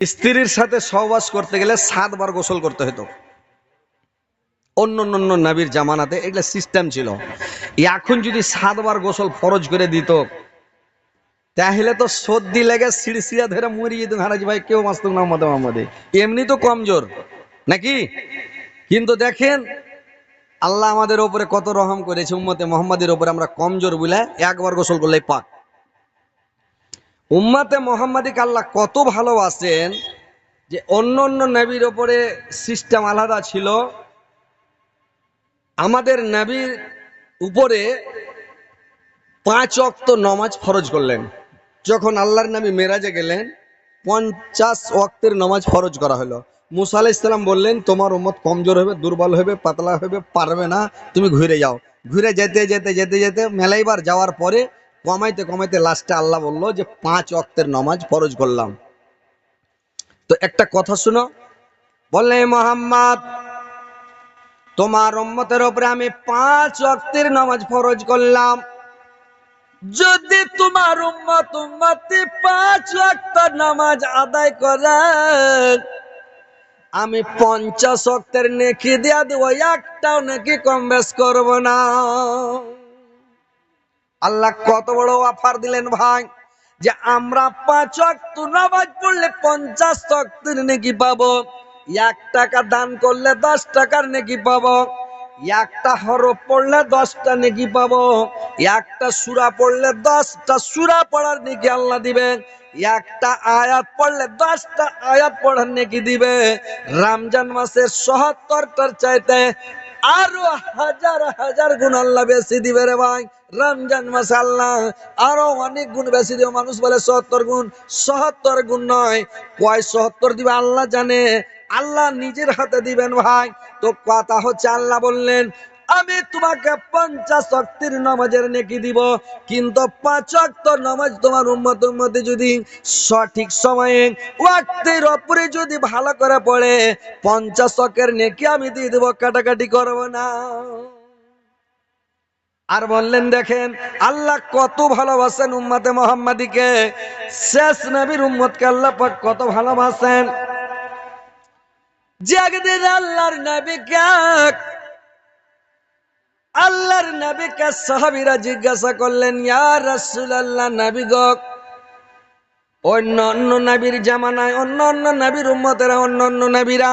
স্ত্রীর সাথে সহবাস করতে গেলে 7 বার গোসল করতে হতো। অন্য অন্য নবীর জামানাতে এগুলা সিস্টেম ছিল। এখন যদি 7 বার গোসল ফরজ করে দিত, তাহলে তো সর্দি লেগে সিড়সিড়া ধরে মরিয়ে যেত। হারাজি ভাই কেউ মাস্ত না মোহাম্মদে এমনি তো কমজোর নাকি। কিন্তু দেখেন আল্লাহ আমাদের উপরে কত রহম করেছে, উম্মতে মোহাম্মদের উপরে আমরা কমজোর বলে একবার গোসল করলেই পাক। উম্মতে মোহাম্মদীকে আল্লাহ কত ভালোবাসেন যে অন্য অন্য নবীর উপরে সিস্টেম আলাদা ছিল, আমাদের নবীর উপরে 5 ওয়াক্ত নামাজ ফরজ করলেন। যখন আল্লাহর নবী মেরাজে গেলেন 50 ওয়াক্তের নামাজ ফরজ করা হলো। মুসা আলাইহিস সালাম বললেন, তোমার উম্মত কমজোর হবে, দুর্বল হবে, পাতলা হবে, পারবে না, তুমি ঘুরে যাও। ঘুরে যেতে যেতে যেতে যেতে মেলাইবার যাওয়ার পরে কমাইতে কমাইতে লাস্টে আল্লাহ বলল যে 5 ওয়াক্তের নামাজ ফরজ করলাম। তো একটা কথা শুনো, বললে মোহাম্মদ তোমার উম্মতের উপরে আমি 5 ওয়াক্তের নামাজ ফরজ করলাম। যদি তোমার উম্মতি 5 ওয়াক্ত নামাজ আদায় করে, আমি 50 ওয়াক্তের নেকি দিয়া দেব, একটাও নেকি কম বেশ করব না। আল্লাহ কত বড় অফার দিলেন ভাই, যে আমরা 5 ওয়াক্ত নামাজ পড়লে 50 ওয়াক্তের নেকি পাবো। 1 টাকা দান করলে 10 টাকার নেকি পাবো। একটা হরফ পড়লে 10টা নেকি পাবো। একটা সূরা পড়লে 10টা সূরা পড়ার নেকি আল্লাহ দিবেন। একটা আয়াত পড়লে 10টা আয়াত পড়ার নেকি দিবে। রমজান মাসের ৭০টার চাইতে আরো হাজার হাজার গুণ আল্লাহ বেশি দিবে রে ভাই। রমজান মাসে আল্লাহ আরো অনেক গুণ বেশি দিবে। মানুষ বলে ৭০ গুণ, ৭০ গুণ নয়, কয় ৭০ দিবে আল্লাহ জানে। আল্লাহ নিজের হাতে দিবেন ভাই। তো কথা হচ্ছে, আল্লাহ বললেন আমি তোমাকে 50 ওয়াক্তের নামাজের নেকি দিব, কিন্তু 5 ওয়াক্ত নামাজ তোমার উম্মতি যদি সঠিক সময়ে ওয়াক্তের উপরে যদি ভালো করে পড়ে 50 ওয়াক্তের নেকি আমি দিয়ে দেব, কাটাকাটি করব না। আর বললেন দেখেন আল্লাহ কত ভালোবাসেন উম্মতে মুহাম্মাদীকে। শেষ নবীর উম্মতকে আল্লাহ পাক কত ভালোবাসেন যে একদিন আল্লাহর নবীকে সাহাবীরা জিজ্ঞাসা করলেন, ইয়া রাসূলুল্লাহ, নবী গো, অন্য অন্য নবীর জামানায় অন্য অন্য নবীর উম্মতেরা, অন্য অন্য নবীরা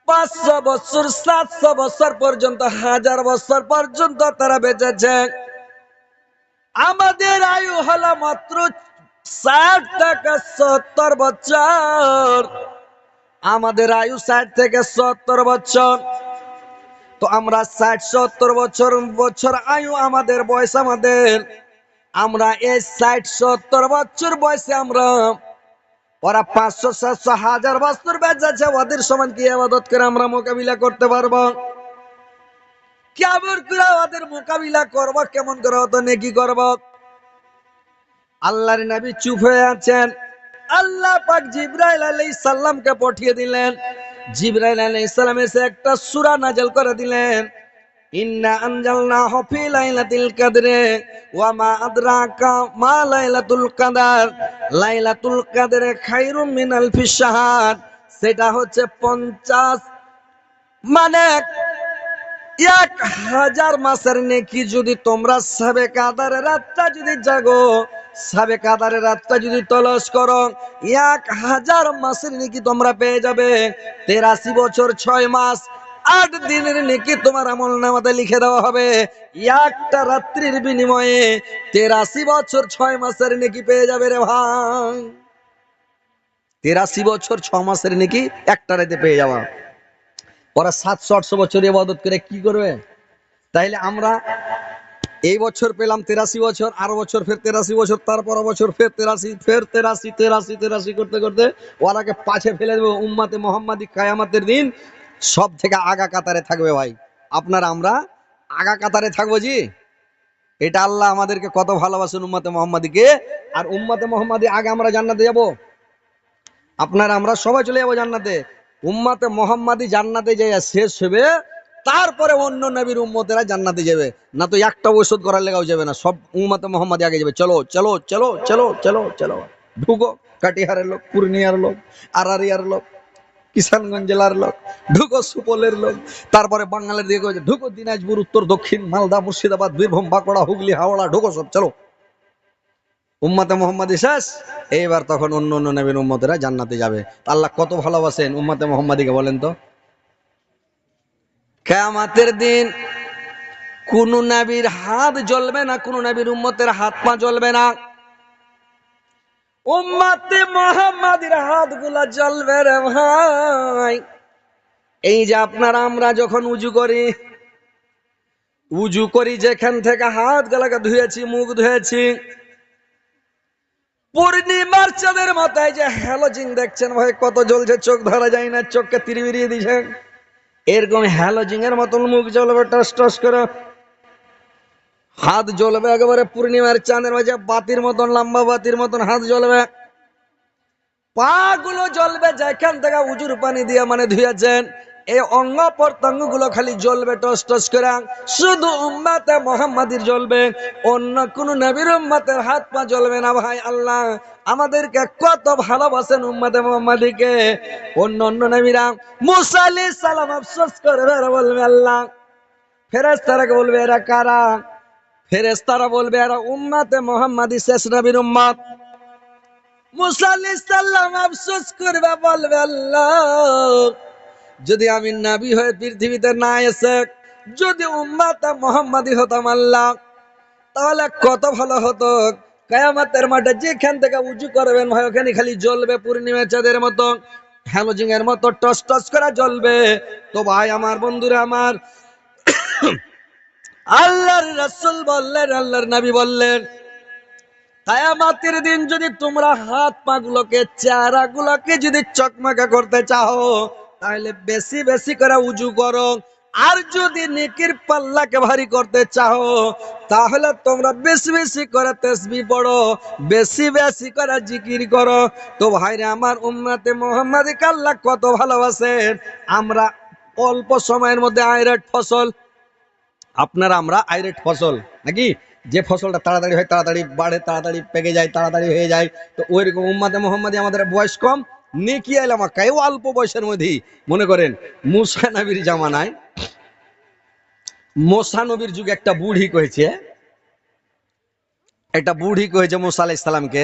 500 বছর 700 বছর পর্যন্ত, 1000 বছর পর্যন্ত তারা বেঁচেছে। আমাদের আয়ু হলো মাত্র 60 থেকে 70 বছর। আমাদের আয়ু 60 থেকে 70 বছর। তো আমরা 60-70 বছর আয়ু আমাদের বয়স, আমরা এই 60-70 বছর বয়সে ওরা 500-700 হাজার বছর বেঁচেছে, ওদের সমান কি ইবাদত করে আমরা মোকাবিলা করতে পারবো? কেমন করে ওদের মোকাবিলা করবো? কেমন করে ওদের নেকি করবো? আল্লাহর নবী চুপ হয়ে আছেন। আল্লাহ পাক জিবরাইল আলাইহিস সালামকে পাঠিয়ে দিলেন। জিবরাইল আলাইহিস সালাম এসে একটা সূরা নাযিল করে দিলেন, ইন্না আনজালনাহু ফি লাইলাতুল কদরে ওয়া মা আদরাকা মা লাইলাতুল কদর লাইলাতুল কদরে খায়রুম মিন আলফি শাহর। সেটা হচ্ছে 50, মানে 1000 মাসের নেকি যদি তোমরা শবে কদরের রাতটা যদি জাগো, শবে কদরের রাতটা যদি তলাশ করো, 1000 মাসের নেকি তোমরা পেয়ে যাবে। 83 বছর 6 মাস 8 দিনের নেকি তোমার আমলনামাতে লিখে দেওয়া হবে। একটা রাত্রির বিনিময়ে 83 বছর 6 মাসের নেকি পেয়ে যাবে রে ভাই। 83 বছর 6 মাসের নেকি একটা রাতে পেয়ে যাওয়া। ওরা 700-800 বছর ইবাদত করে কি করবে? তাইলে আমরা এই বছর পেলাম 83 বছর, আর বছর ফের 83 বছর, তারপর বছর ফের 83, ফের 83 করতে করতে ওরাকে পাছে ফেলে দেবো। উম্মতে মুহাম্মাদী কিয়ামতের দিন সব থেকে আগা কাতারে থাকবে ভাই। আপনারা আমরা আগা কাতারে থাকবো জি। এটা আল্লাহ আমাদেরকে কত ভালোবাসেন উম্মতে মুহাম্মাদীকে। আর উম্মতে মুহাম্মাদী আগে আমরা জান্নাতে যাব, আপনারা আমরা সবাই চলে যাবো জান্নাতে। উম্মতে মুহাম্মাদী জান্নাতে যাইয়া শেষ হবে, তারপরে অন্য নবীর উম্মতেরা জান্নাতে যাবে। না তো একটা ঔষধ করার লেগাও যাবে না, সব উম্মতে মুহাম্মাদী আগে যাবে। চলো চলো চলো চলো চলো চলো। ঢুকো, কাটিহারের লোক, পূর্ণিয়ার লোক, আরারিয়ার লোক, কিষানগঞ্জ জেলার লোক, ঢুকো সুপলের লোক, তারপরে বাঙালির দিকে কইছে ঢুকো দিনাজপুর, উত্তর দক্ষিণ, মালদা, মুর্শিদাবাদ, বীরভূম, বাঁকুড়া, হুগলি, হাওড়া, ঢুকো সব চলো। উম্মতে মোহাম্মদী শেষ। এইবার তখন অন্য অন্য নবীর উম্মতেরা জান্নাতে যাবে। আল্লাহ কত ভালোবাসেন উম্মতে মোহাম্মদীকে বলেন তো। কিয়ামতের দিন কোন নবীর হাত জ্বলবে না, কোন নবীর উম্মতের হাত পা জ্বলবে না, উম্মতে মুহাম্মাদির হাতগুলা জ্বলবে রে ভাই। এই যে আপনারা আমরা যখন উজু করি যেখান থেকে হাত গুলাকে ধুয়েছি, মুখ ধুয়েছি, পূর্ণিমার চাঁদের মাথায় যে হ্যালোজিন দেখছেন ভাই কত জ্বলছে, চোখ ধরা যায় না, চোখকে তিরিবিরিয়ে দিয়েছেন, এরকম হ্যালোজিনের মতন মুখ জ্বলবে টস টস করে, হাত জ্বলবে একেবারে পূর্ণিমার চাঁদের মাঝে বাতির মতন, লম্বা বাতির মতন হাত জ্বলবে, পা গুলো জ্বলবে যেখান থেকে উজুর পানি দিয়ে মানে ধুয়েছেন, এই অঙ্গ প্রত্যঙ্গ গুলো খালি জ্বলবে টস টস করে। শুধু উম্মতে মুহাম্মাদির জ্বলবে, অন্য কোন নবীর উম্মতের হাত পা জ্বলবে না। ভাই আল্লাহ আমাদেরকে কত ভালোবাসেন উম্মতে মুহাম্মাদিকে। অন্য অন্য নবীরা মুসা আলাইহিস সালাম আফসোস করবে আর বলবে আল্লাহ, ফেরেশতারা বলবে এরা কারা? ফেরেশতারা বলবে এরা উম্মতে মুহাম্মাদি, শেষ নবীর উম্মত। মুসা আলাইহিস সালাম আফসোস করবে, বলবে আল্লাহ যদি আমি নবী হয়ে পৃথিবীতে না এসে যদি উম্মতে মুহাম্মাদি হতাম আল্লাহ, তাহলে কত ভালো হতো। কিয়ামতের মাঠে যেখান থেকে উজু করবেন ভাই ওখানে খালি জ্বলবে পূর্ণিমা চাঁদের মতো, হ্যালোজিনের মতো টস টস করে জ্বলবে। তো ভাই আমার বন্ধুরা আমার, আল্লাহর রাসূল বললেন, আল্লাহর নবী বললেন, কিয়ামতের দিন যদি তোমরা হাত পা গুলোকে, চেহারা গুলোকে যদি চকমকা করতে চাও তাহলে বেশি বেশি করে উজু করো, আর যদি নেকির পাল্লাকে ভারী করতে চাও তাহলে তোমরা বেশি বেশি করে তাসবিহ পড়ো, বেশি বেশি করে জিকির করো। তো ভাইরে আমার উম্মতে মুহাম্মাদিকে আল্লাহ কত ভালোবাসেন। আমরা অল্প সময়ের মধ্যে আইরেট ফসল, আপনারা আমরা আইরেট ফসল নাকি, যে ফসলটা তাড়াতাড়ি হয়, তাড়াতাড়ি বাড়ে, তাড়াতাড়ি পেকে যায়, তাড়াতাড়ি হয়ে যায়, তো ওইরকম উম্মতে মুহাম্মাদি আমাদের বয়স কম, নেকি আইলাম কাই অল্প বয়সের মধ্যেই। মনে করেন মুসা নবীর জামানায়, মুসা নবীর যুগে একটা বুড়ি কয়েছে, একটা বুড়ি কয়েছে মুসা আলাইহিস সালামকে,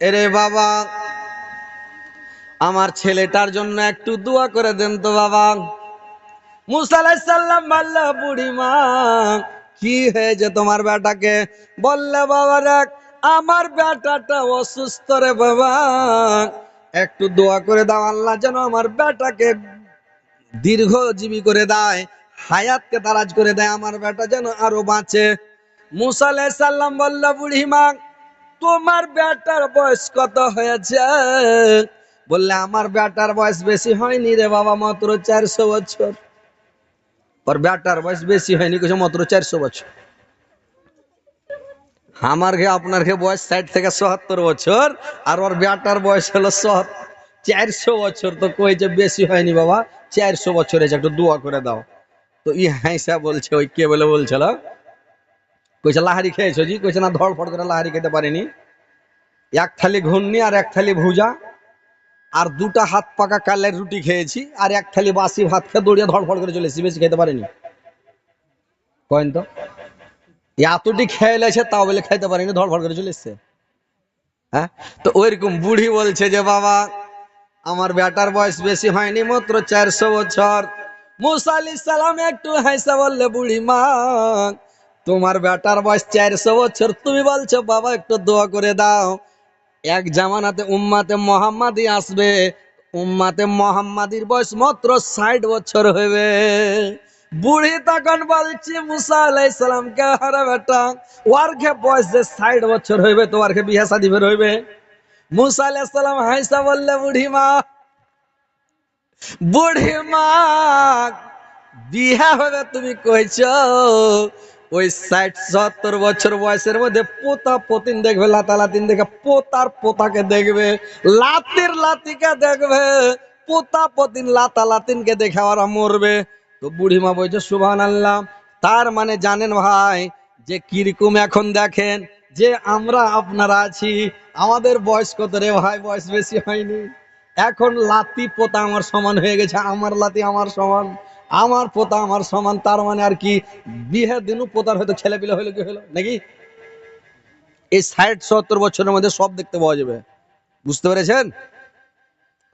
এরে বাবা আমার ছেলেটার জন্য একটু দোয়া করে দেন তো বাবা। মুসা আলাইহিস সালাম বলল, বুড়ি মা কি হয়েছে তোমার বেটাকে? বললে বাবা দেখ আমার বেটাটা অসুস্থ রে বাবা, একটু দোয়া করে দাও আল্লাহ যেন আমার বেটাকে দীর্ঘজীবী করে দেয়, হায়াতকে দারাজ করে দেয়, আমার বেটা যেন আরো বাঁচে। মুসা আলাইহিস সালাম বলল, বুড়ি মা তোমার বেটার বয়স কত হয়েছে? বললে আমার বেটার বয়স বেশি হয়নি রে বাবা, মাত্র 400 বছর। ওর বেটার বয়স বেশি হয়নি, কিছু মাত্র 400 বছর। আমার ঘে আপনার ঘে বয়স 60 থেকে 77 বছর, আর ওর বেটার বয়স হলো 400 বছর। তো কইছে বেশি হয়নি বাবা, 400 বছর হয়েছে, একটু দোয়া করে দাও। তো ই হাইসা বলছে, ওই কে বলে বলছিল, কইছে লাহারি খেয়েছো জি? কইছে না, ধড়ফড় করে লাহারি খেতে পারিনি, এক থালি ঘুন্নি আর এক থালি ভুজা আর দুটা হাত পাকা কালের রুটি খেয়েছি, আর এক থালি বাসি ভাত খেয়ে দৌড়িয়ে ধড়ফড় করে চলেছি, বেশি খেতে পারিনি। কয়েন তো এতটি খেয়ে লেছে, তাও বলে খাইতে পারিনি, ধড়ফড় করে চলে এসছে। হ্যাঁ, তো ওইরকম বুড়ি বলছে যে বাবা আমার বেটার বয়স বেশি হয়নি, মাত্র 400 বছর। মুসা আলাইহিস সালাম একটু হাসা বললে, বুড়ি মা তোমার বেটার বয়স 400 বছর, তুমি বলছো বাবা একটু দোয়া করে দাও। এক জামানাতে উম্মতে মুহাম্মাদি আসবে, উম্মতে মুহাম্মাদির বয়স মাত্র 60 বছর হইবে। বুড়ি তখন বলছি মুসা আলাইহিস সালামকে, আরে বেটা ওর কে বয়স যে 60 বছর হইবে, তোমার কে বিয়ে শাদী বের হইবে? মুসা আলাইহিস সালাম হাসা বললে, বুড়ি মা বিয়া হবে তুমি কইছো, ওই 60-70 বছর বয়সের মধ্যে পোতা পতিন দেখবে, লাতা লাতিন দেখে, পোতার পোতাকে দেখবে, লাতির লাতিকে দেখবে, পোতা পতিন লাতা লাতিনকে দেখে ওরা মরবে। তো বুড়িমা বলছে সুবহানাল্লাহ। তার মানে জানেন ভাই যে কিরকম এখন দেখেন যে আমরা আপনারা আছি, আমাদের বয়স কত রে ভাই? বয়স বেশি হয়নি, এখন লাতি পোতা আমার সমান হয়ে গেছে। আমার লাতি আমার সমান, আমার পোতা আমার সমান, তার মানে আর কি বিয়ের দিনও পোতার হয়তো ছেলে পিলে হইলো কি হলো নাকি? এই 60-70 বছরের মধ্যে সব দেখতে পাওয়া যাবে। বুঝতে পেরেছেন?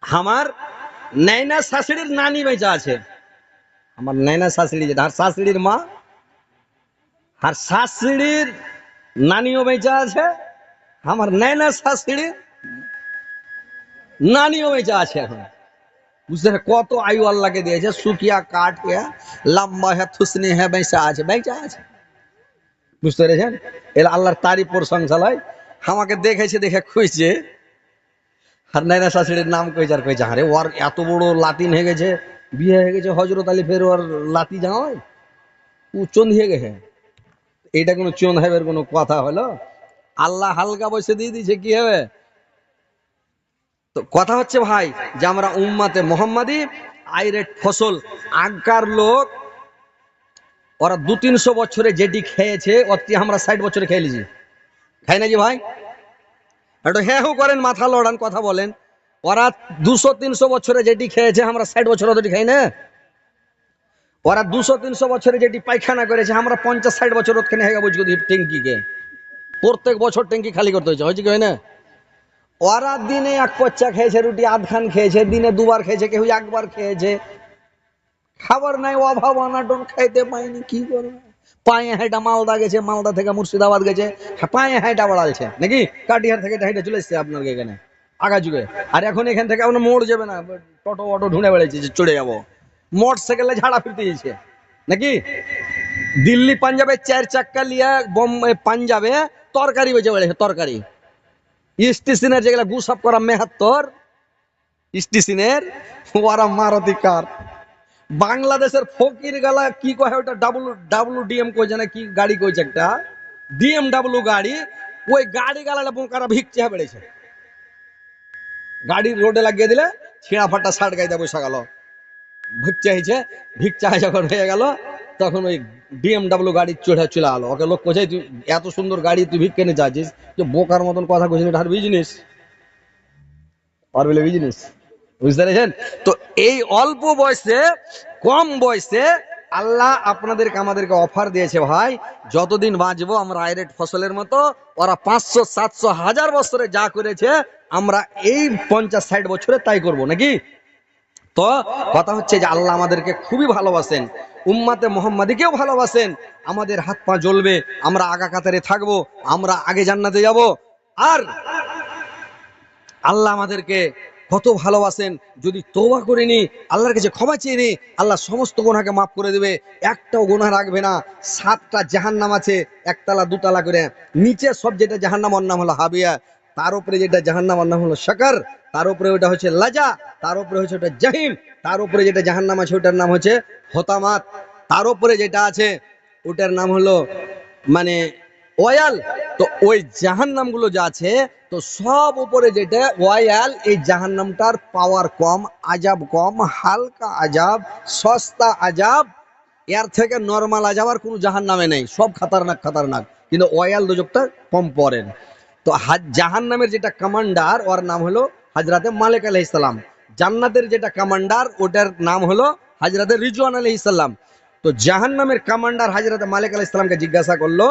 আমার নাইনা শাশুড়ির নানি বেঁচে আছে, আমার নাইনা শাশুড়ি যেটা, আর শাশুড়ির মা আর শাশুড়ির নানিও বেঁচে আছে, আমার নাইনা শাশুড়ির নানিও বেঁচে আছে এখন। বুঝতে পারে কত আয়ু আল্লাহকে দিয়েছে, সুকিয়া কাঠ লম্বা হ্যাঁ থুসনি হ্যাঁ বেঁচে আছে, বেঁচে আছে। বুঝতে পেরেছেন? এরা আল্লাহর তারই প্রশংসা লয়। আমাকে দেখেছে, দেখে খুঁজছে, আর নাইনা শাশুড়ির নাম কইছে, আর কইছে আরে ওর এত বড় লাতিন হয়ে গেছে, বিয়ে হয়ে গেছে হজরত আলী, ফের ওর লাতি জামাই ও চন্দ হয়ে গেছে। এটা কোনো চন্দ হবে কোনো কথা হলো? আল্লাহ হালকা বসে দিয়ে দিয়েছে, কি হবে? তো কথা হচ্ছে ভাই যে আমরা উম্মাতে মোহাম্মদী আইরেট ফসল, আগকার লোক ওরা 200-300 বছরে যেটি খেয়েছে অতি আমরা 60 বছরে খেয়ে লিছি, খাই নাকি ভাই? একটু হ্যাঁ হু করেন, মাথা লড়ান, কথা বলেন। ওরা 200-300 বছরে যেটি খেয়েছে আমরা 60 বছর অতটি খাই না। ওরা 200-300 বছরে যেটি পায়খানা করেছে আমরা 50-60 বছর ওখানে হয়ে বুঝবো ট্যাঙ্কিকে, প্রত্যেক বছর ট্যাঙ্কি খালি করতে হয়েছে কি হয় না? ওরা দিনে এক পচ্চা খেয়েছে, রুটি আধখান খেয়েছে, দিনে দুবার খেয়েছে, কেউ একবার খেয়েছে। খাবার নাই, অভাব অনাটন, খাইতে পাইনি, কি করবে? পায়ে হাঁটা মালদা গেছে, মালদা থেকে মুর্শিদাবাদ গেছে, পায়ে হাঁটা বাড়ালছে নাকি? কাটিহার থেকে হাঁটে চলে এসছে আপনার এখানে আগা যুগে। আর এখন এখান থেকে আপনার মোড় যাবে না, টোটো অটো ঢুঁড়ে বেড়েছে যে চড়ে যাবো, মোটর সাইকেলে ঝাড়া ফিরতে দিয়েছে নাকি? দিল্লি পাঞ্জাবে 4 চাক্কা লিয়া বোম্বে পাঞ্জাবে তরকারি বেঁচে বেড়েছে, তরকারি স্টেশনের যেগুলা গুসাপ করা 72 স্টেশনের, ওরা মারুতি কার। বাংলাদেশের ফকির গালা কি কয় ওটা, ডাব্লু ডিএম কইছে না কি গাড়ি কইছে একটা, ডিএমডাব্লিউ গাড়ি, ওই গাড়ি গালালে বোকারা ভিক্ষা বেড়েছে। গাড়ি রোডে লাগিয়ে দিলে ছিঁড়া ফাটা শার্ট গাইতে বসে গেল, ভিক্ষা হয়েছে। ভিক্ষা যখন হয়ে গেল তখন ওই ডিএমডাব্লিউ গাড়ি চড়ে চলে আলো। ওকে লোক কোথায়, তুই এত সুন্দর গাড়ি তুই ভিক্ষা নিয়ে যাচ্ছিস, যে বোকার মতন কথা কইছিস, এটা বিজনেস, আর বলে বিজনেস। বুঝতে পেরেছেন? তো এই অল্প বয়সে, কম বয়সে আল্লাহ আপনাদেরকে আমাদেরকে অফার দিয়েছে ভাই, যতদিন বাঁচবো আমরা আইরেট ফসলের মতো, ওরা 500-700-1000 বছরে যা করেছে আমরা এই 50-60 বছরে তাই করব নাকি? তো কথা হচ্ছে যে আল্লাহ আমাদেরকে খুবই ভালোবাসেন, উম্মাতে মোহাম্মদীকেও ভালোবাসেন, আমাদের হাত পা জ্বলবে, আমরা আগা কাতারে থাকবো, আমরা আগে জান্নাতে যাব। আর আল্লাহ আমাদেরকে কত ভালোবাসেন, যদি তওবা করে নি, আল্লাহর কাছে ক্ষমা চেয়ে নি, আল্লাহ সমস্ত গুনাহকে মাফ করে দেবে, একটাও গুনাহ রাখবে না। 7টা জাহান্নাম আছে, একতলা দুতলা করে, নিচে সব যেটা জাহান্নাম ওর নাম হলো হাবিয়া, তার উপরে যেটা জাহান্নাম ওর নাম হলো সাকার, তার উপরে ওটা হচ্ছে লাজা, তার উপরে হচ্ছে ওটা জাহিম, তার উপরে যেটা জাহান্নাম আছে ওটার নাম হচ্ছে হতামাত, তার উপরে যেটা আছে ওটার নাম হলো মানে ওয়াল। তো ওই জাহান্নাম গুলো যা আছে, তো সব উপরে যেটা ওয়াল, এই জাহান্নামটার পাওয়ার কম, আজাব কম, হালকা আজাব, সস্তা আজাব, এর থেকে নরমাল আজাব আর কোনো জাহান্নামে নেই, সব খাতারনাক খাতারনাক, কিন্তু ওয়াল দোজকটা কম পড়েন। তো জাহান্নামের যেটা কমান্ডার ওর নাম হলো হযরতে মালিক আলাইহিস সালাম, জান্নাতের যেটা কমান্ডার ওটার নাম হলো হযরতে রিজওয়ান আলাইহিস সালাম। তো জাহান্নামের কমান্ডার হযরতে মালিক আলাইহিস সালামকে জিজ্ঞাসা করলো,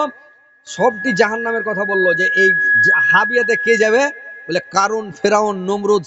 সবটি জাহান্নামের কথা বললো, যে এই হাবিয়াতে কে যাবে? বলে কারুন, ফেরাউন, নমরুদ,